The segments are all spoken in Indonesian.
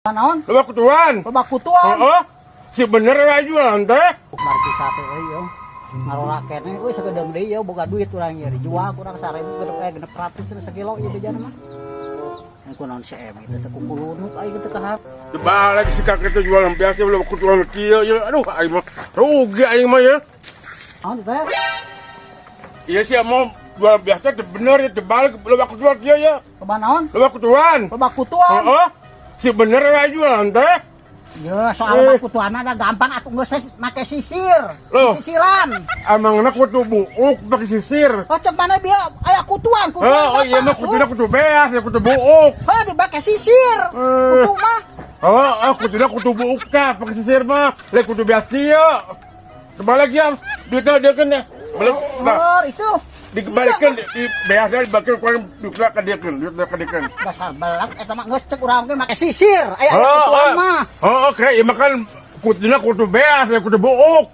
Naon? Loba kutuan. Loba kutuan. Heeh. Si bener wae jualan teh. Marki sate euy yo. Ngarora keneh euy sagedeung deui yo boga duit urang ieu dijual kurang 1000 genep ratus cenah sakilo ieu bejana mah. Engko naon si em itu teh kukulunuk aing teh kahar. Coba lagi si kakek teh jualan biasa loba kutuan kieu ya. Aduh aing mah rugi aing mah ya. Naon teh? Iya sih mau jual biasa teh bener ya tebalik loba kutuan kieu ya. Loba naon? Loba kutuan. Loba kutuan. Heeh. Si bener wae jualan teh. Ya soal loba kutuan ada gampang atuh geus make sisir. Loh. Sisiran. Amangna kutu buuk pakai sisir. Oh cek mana bieu aya kutuan Oh iya mah kutuna kutu beas ya kutu buuk. Heuh dibake sisir. Kutu mah. Oh, kutuna kutu buuk tah pakai sisir mah. Lain kutu beas kieu. Coba lagi ya. Duitna deukeun ya. Belum. Oh itu. Dikembalikan di beasnya dibakar kurang duitna kadiekeun, duitna kadiekeun. Dasar belak eta mah geus cek urang ge make sisir. Aya kutuan mah. Oh, oke, ieu mah kan kutuna kutu beas ya kutu buuk.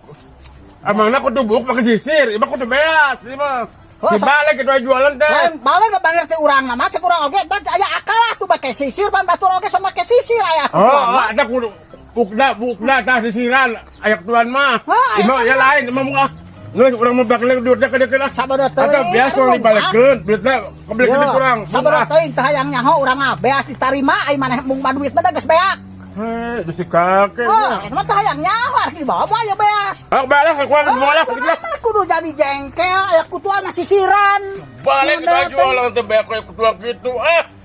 Amangna kutu buuk pakai sisir, ieu mah kutu beas, ieu mah. Dibalik itu jualan teh. Lain balik ke balik teh urang mah cek urang oge dan aya akal atuh make sisir ban batur oge sama make sisir aya kutuan. Oh, ada kudu bukna tah sisiran aya kutuan mah. Hah, Ieu ya lain, ieu mah ngeus urang mah bakal duitna kadiekeun lah. Sabada teuing. Atau beas kurang dibalikeun, duitna kembali kurang. Sabada teuing teh hayang nyaho urang mah beas ditarima ai maneh mung duit mah da geus beak. Heh, si kakek. Oh, eta mah teh hayang nyaho arti bawa mah aya beas. Ah, balik ke kuat molah gitu. Kudu jadi jengkel aya kutuan mah sisiran. Balik kita jualan teh beak kayak kutuan gitu.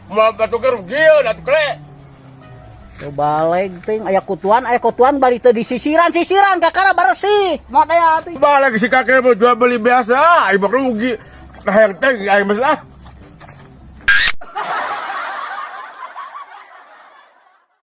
Mau batu kerugian atuh kre. Balik ting aya kutuan bari teu disisiran kakara bersih. Mod aya atuh. Balik si kakek mau jual beli biasa, ibu rugi. Nah yang teh aing masalah.